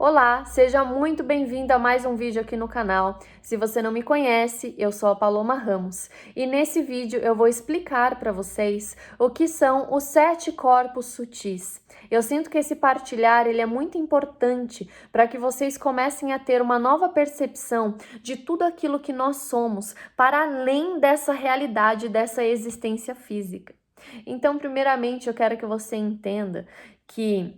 Olá, seja muito bem-vindo a mais um vídeo aqui no canal. Se você não me conhece, eu sou a Paloma Ramos e nesse vídeo eu vou explicar para vocês o que são os 7 corpos sutis. Eu sinto que esse partilhar ele é muito importante para que vocês comecem a ter uma nova percepção de tudo aquilo que nós somos, para além dessa realidade, dessa existência física. Então, primeiramente, eu quero que você entenda que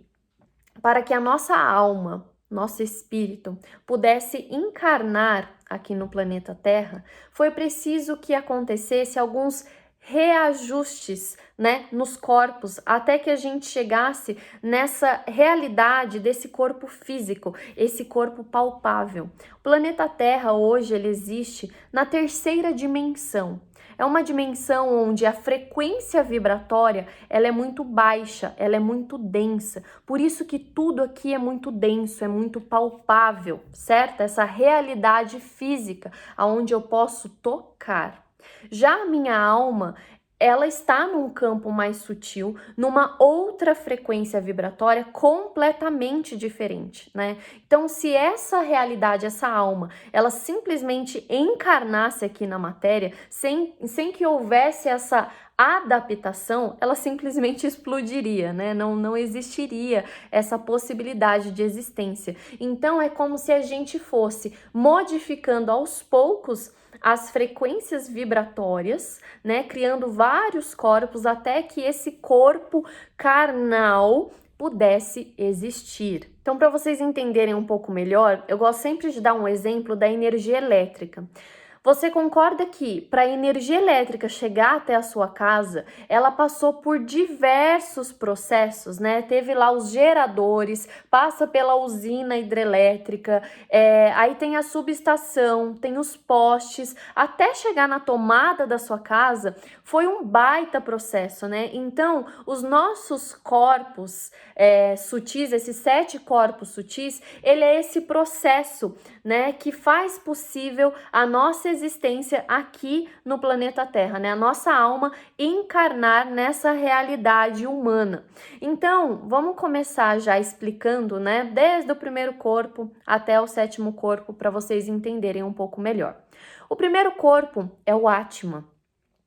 para que a nossa alma, nosso espírito, pudesse encarnar aqui no planeta Terra, foi preciso que acontecesse alguns reajustes, né, nos corpos, até que a gente chegasse nessa realidade desse corpo físico, esse corpo palpável. O planeta Terra hoje ele existe na terceira dimensão. É uma dimensão onde a frequência vibratória ela é muito baixa, ela é muito densa. Por isso que tudo aqui é muito denso, é muito palpável, certo? Essa realidade física, aonde eu posso tocar. Já a minha alma, ela está num campo mais sutil, numa outra frequência vibratória completamente diferente, né? Então, se essa realidade, essa alma, ela simplesmente encarnasse aqui na matéria, sem que houvesse essa adaptação, ela simplesmente explodiria, né? Não existiria essa possibilidade de existência. Então, é como se a gente fosse modificando aos poucos as frequências vibratórias, né, criando vários corpos até que esse corpo carnal pudesse existir. Então, para vocês entenderem um pouco melhor, eu gosto sempre de dar um exemplo da energia elétrica. Você concorda que para a energia elétrica chegar até a sua casa, ela passou por diversos processos, né? Teve lá os geradores, passa pela usina hidrelétrica, aí tem a subestação, tem os postes, até chegar na tomada da sua casa, foi um baita processo, né? Então, os nossos corpos sutis, esses 7 corpos sutis, ele é esse processo, né, que faz possível a nossa existência aqui no planeta Terra, né? A nossa alma encarnar nessa realidade humana. Então, vamos começar já explicando, né? Desde o primeiro corpo até o 7º corpo, para vocês entenderem um pouco melhor. O primeiro corpo é o Atma.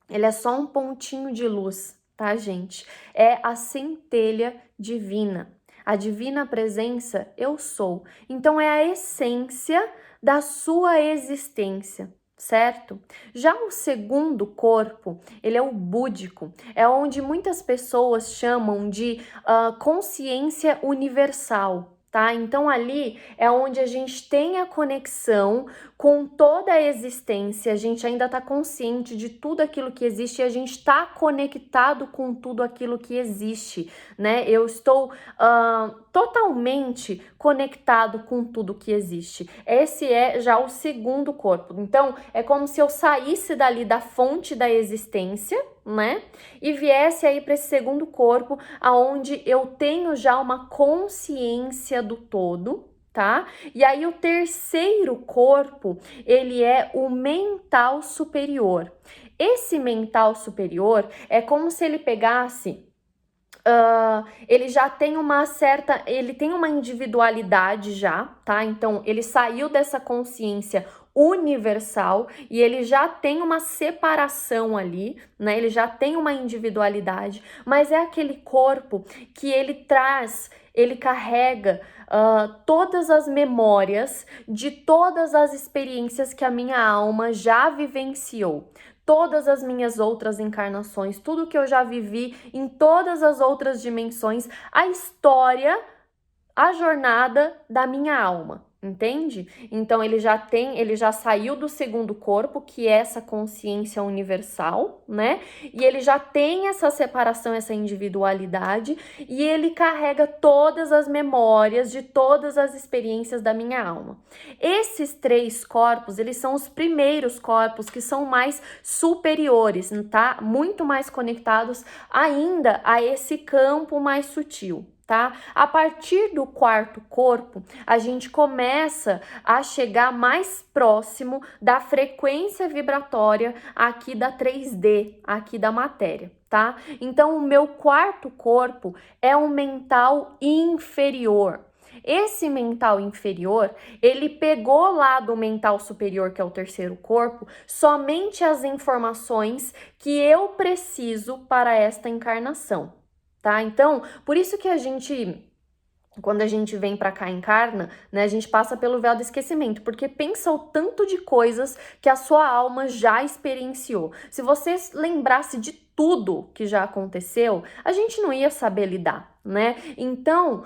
Ele é só um pontinho de luz, tá, gente? É a centelha divina. A divina presença, eu sou. Então, é a essência da sua existência, certo? Já o segundo corpo, ele é o búdico, é onde muitas pessoas chamam de consciência universal, tá? Então ali é onde a gente tem a conexão com toda a existência, a gente ainda está consciente de tudo aquilo que existe e a gente está conectado com tudo aquilo que existe, né? Eu estou totalmente conectado com tudo que existe. Esse é já o segundo corpo. Então, é como se eu saísse dali da fonte da existência, né? E viesse aí para esse segundo corpo, aonde eu tenho já uma consciência do todo, tá? E aí o terceiro corpo, ele é o mental superior. Esse mental superior é como se ele pegasse ele já tem ele tem uma individualidade já, tá? Então, ele saiu dessa consciência universal e ele já tem uma separação ali, né? Ele já tem uma individualidade, mas é aquele corpo que ele carrega todas as memórias de todas as experiências que a minha alma já vivenciou. Todas as minhas outras encarnações, tudo que eu já vivi em todas as outras dimensões, a história, a jornada da minha alma. Entende? Então ele já saiu do segundo corpo, que é essa consciência universal, né? E ele já tem essa separação, essa individualidade, e ele carrega todas as memórias de todas as experiências da minha alma. Esses 3 corpos, eles são os primeiros corpos que são mais superiores, tá? Muito mais conectados ainda a esse campo mais sutil. Tá? A partir do 4º corpo, a gente começa a chegar mais próximo da frequência vibratória aqui da 3D, aqui da matéria, tá? Então, o meu 4º corpo é o mental inferior. esse mental inferior, ele pegou lá do mental superior, que é o terceiro corpo, somente as informações que eu preciso para esta encarnação, tá? Então, por isso que quando a gente vem pra cá e encarna, né, a gente passa pelo véu do esquecimento, porque pensa o tanto de coisas que a sua alma já experienciou. Se você lembrasse de tudo que já aconteceu, a gente não ia saber lidar, né? Então,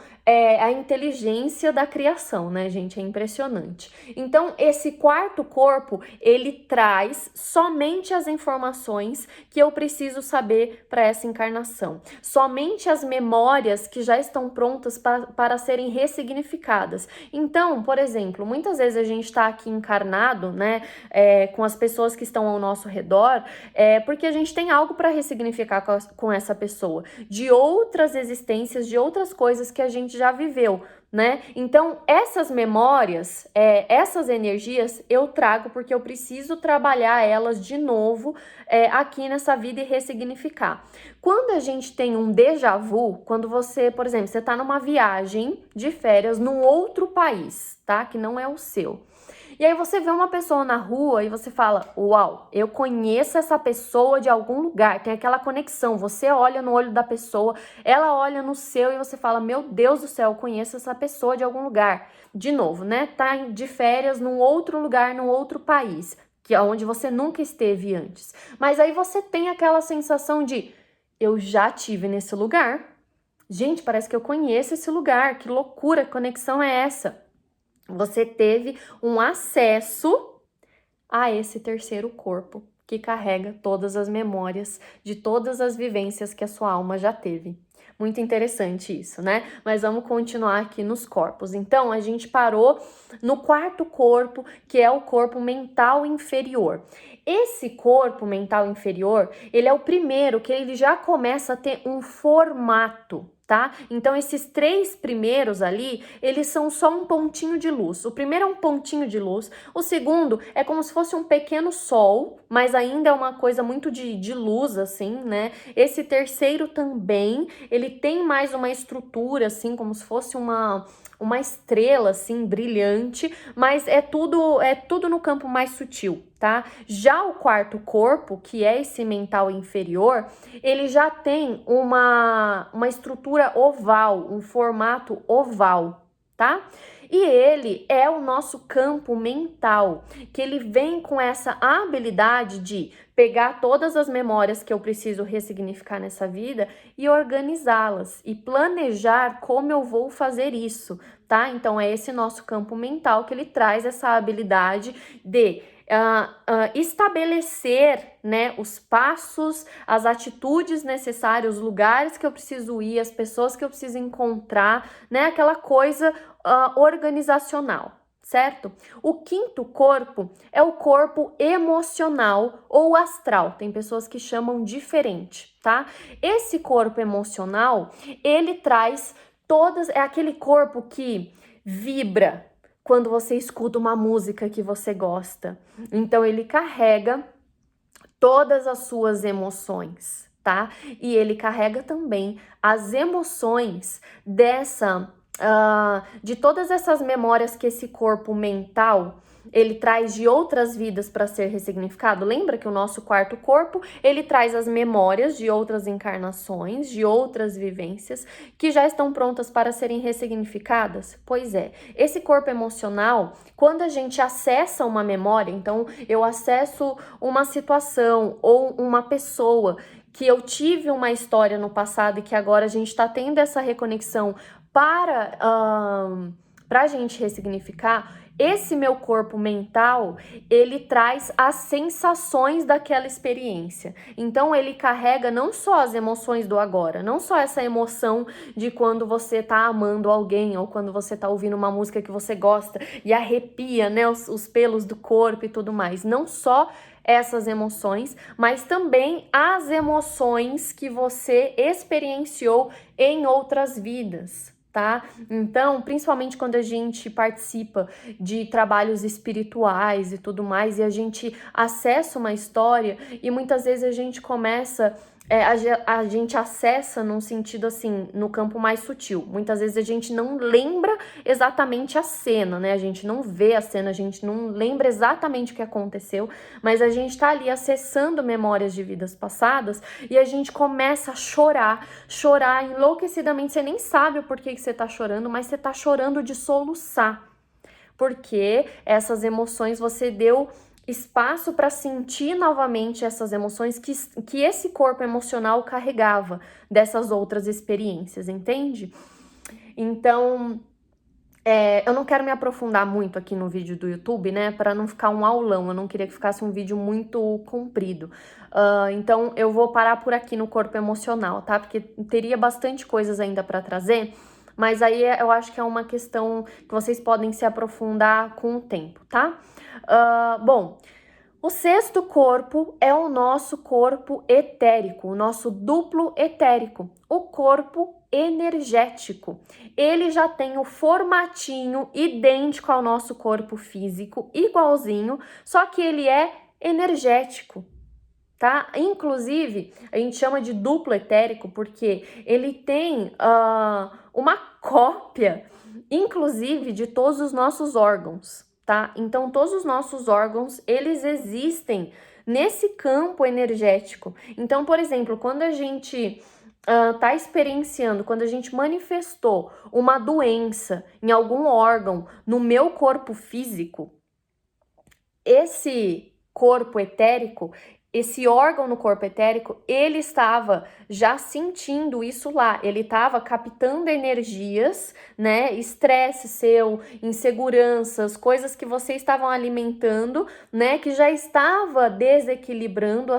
a inteligência da criação, né, gente? É impressionante. Então, esse quarto corpo, ele traz somente as informações que eu preciso saber para essa encarnação. Somente as memórias que já estão prontas para serem ressignificadas. Então, por exemplo, muitas vezes a gente está aqui encarnado, né, com as pessoas que estão ao nosso redor, porque a gente tem algo para ressignificar com essa pessoa, de outras existências, de outras coisas que a gente já viveu, né? Então, essas memórias, essas energias eu trago porque eu preciso trabalhar elas de novo aqui nessa vida e ressignificar. Quando a gente tem um déjà vu, quando você, por exemplo, você está numa viagem de férias num outro país, tá? Que não é o seu. E aí você vê uma pessoa na rua e você fala, uau, eu conheço essa pessoa de algum lugar, tem aquela conexão, você olha no olho da pessoa, ela olha no seu e você fala, meu Deus do céu, eu conheço essa pessoa de algum lugar. De novo, né, tá de férias num outro lugar, num outro país, que é onde você nunca esteve antes. Mas aí você tem aquela sensação de, eu já tive nesse lugar. Gente, parece que eu conheço esse lugar, que loucura, que conexão é essa? Você teve um acesso a esse terceiro corpo que carrega todas as memórias de todas as vivências que a sua alma já teve. Muito interessante isso, né? Mas vamos continuar aqui nos corpos. Então, a gente parou no quarto corpo, que é o corpo mental inferior. Esse corpo mental inferior, ele é o primeiro que ele já começa a ter um formato, tá? Então, esses três primeiros ali, eles são só um pontinho de luz. O primeiro é um pontinho de luz, o segundo é como se fosse um pequeno sol, mas ainda é uma coisa muito de luz, assim, né? Esse terceiro também, ele tem mais uma estrutura, assim, como se fosse uma estrela, assim, brilhante, mas é tudo no campo mais sutil, tá? Já o quarto corpo, que é esse mental inferior, ele já tem uma estrutura oval, um formato oval, tá? E ele é o nosso campo mental, que ele vem com essa habilidade de pegar todas as memórias que eu preciso ressignificar nessa vida e organizá-las e planejar como eu vou fazer isso, tá? Então é esse nosso campo mental que ele traz essa habilidade de estabelecer, né, os passos, as atitudes necessárias, os lugares que eu preciso ir, as pessoas que eu preciso encontrar, né, aquela coisa organizacional, certo? O quinto corpo é o corpo emocional ou astral, tem pessoas que chamam diferente, tá? Esse corpo emocional, ele traz é aquele corpo que vibra quando você escuta uma música que você gosta. Então, ele carrega todas as suas emoções, tá? E ele carrega também as emoções de todas essas memórias que esse corpo mental ele traz de outras vidas para ser ressignificado. Lembra que o nosso quarto corpo, ele traz as memórias de outras encarnações, de outras vivências que já estão prontas para serem ressignificadas? Pois é, esse corpo emocional, quando a gente acessa uma memória, então eu acesso uma situação ou uma pessoa que eu tive uma história no passado e que agora a gente está tendo essa reconexão para a gente ressignificar, esse meu corpo mental, ele traz as sensações daquela experiência. Então, ele carrega não só as emoções do agora, não só essa emoção de quando você tá amando alguém ou quando você tá ouvindo uma música que você gosta e arrepia, né, os pelos do corpo e tudo mais. Não só essas emoções, mas também as emoções que você experienciou em outras vidas, tá? Então, principalmente quando a gente participa de trabalhos espirituais e tudo mais, e a gente acessa uma história e muitas vezes a gente começa a gente acessa num sentido assim, no campo mais sutil. Muitas vezes a gente não lembra exatamente a cena, né? A gente não vê a cena, a gente não lembra exatamente o que aconteceu, mas a gente tá ali acessando memórias de vidas passadas e a gente começa a chorar enlouquecidamente. Você nem sabe o porquê que você tá chorando, mas você tá chorando de soluçar. Porque essas emoções você deu espaço para sentir novamente essas emoções que esse corpo emocional carregava dessas outras experiências, entende? Então, eu não quero me aprofundar muito aqui no vídeo do YouTube, né, para não ficar um aulão, eu não queria que ficasse um vídeo muito comprido. Então, eu vou parar por aqui no corpo emocional, tá? Porque teria bastante coisas ainda para trazer, mas aí eu acho que é uma questão que vocês podem se aprofundar com o tempo, tá? Bom, o sexto corpo é o nosso corpo etérico, o nosso duplo etérico, o corpo energético. Ele já tem o formatinho idêntico ao nosso corpo físico, igualzinho, só que ele é energético, tá? Inclusive, a gente chama de duplo etérico porque ele tem uma cópia, inclusive, de todos os nossos órgãos, tá? Então, todos os nossos órgãos, eles existem nesse campo energético. Então, por exemplo, quando a gente tá experienciando, quando a gente manifestou uma doença em algum órgão no meu corpo físico, esse corpo etérico, esse órgão no corpo etérico, ele estava já sentindo isso lá, ele estava captando energias, né, estresse seu, inseguranças, coisas que você estavam alimentando, né, que já estava desequilibrando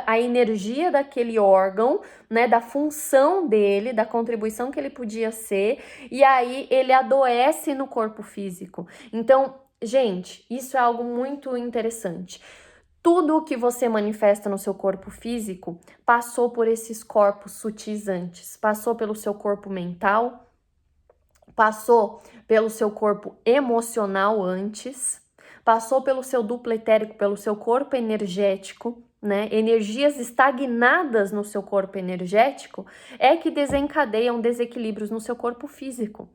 a energia daquele órgão, né, da função dele, da contribuição que ele podia ser, e aí ele adoece no corpo físico. Então, gente, isso é algo muito interessante. Tudo o que você manifesta no seu corpo físico passou por esses corpos sutis antes. Passou pelo seu corpo mental, passou pelo seu corpo emocional antes, passou pelo seu duplo etérico, pelo seu corpo energético, né? Energias estagnadas no seu corpo energético é que desencadeiam desequilíbrios no seu corpo físico.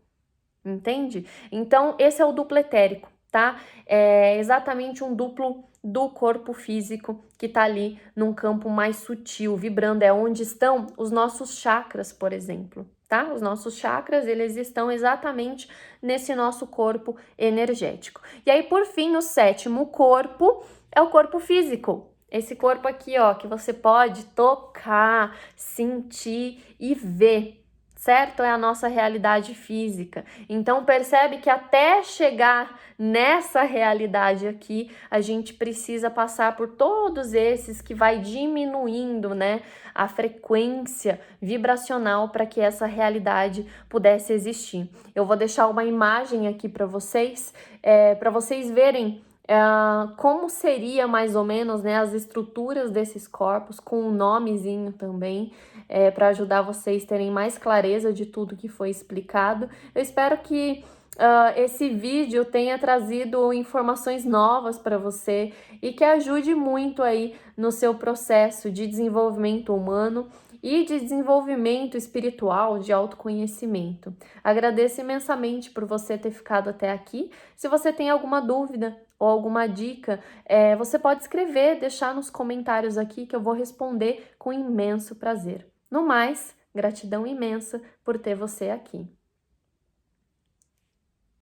Entende? Então, esse é o duplo etérico, tá? É exatamente um duplo do corpo físico que tá ali num campo mais sutil, vibrando. É onde estão os nossos chakras, por exemplo, tá? Os nossos chakras, eles estão exatamente nesse nosso corpo energético. E aí, por fim, o sétimo corpo é o corpo físico. Esse corpo aqui, ó, que você pode tocar, sentir e ver, certo? É a nossa realidade física. Então percebe que até chegar nessa realidade aqui, a gente precisa passar por todos esses que vai diminuindo, né, a frequência vibracional para que essa realidade pudesse existir. Eu vou deixar uma imagem aqui para vocês verem como seria mais ou menos, né, as estruturas desses corpos, com um nomezinho também, para ajudar vocês terem mais clareza de tudo que foi explicado. Eu espero que esse vídeo tenha trazido informações novas para você e que ajude muito aí no seu processo de desenvolvimento humano e de desenvolvimento espiritual, de autoconhecimento. Agradeço imensamente por você ter ficado até aqui. Se você tem alguma dúvida ou alguma dica, você pode escrever, deixar nos comentários aqui que eu vou responder com imenso prazer. No mais, gratidão imensa por ter você aqui.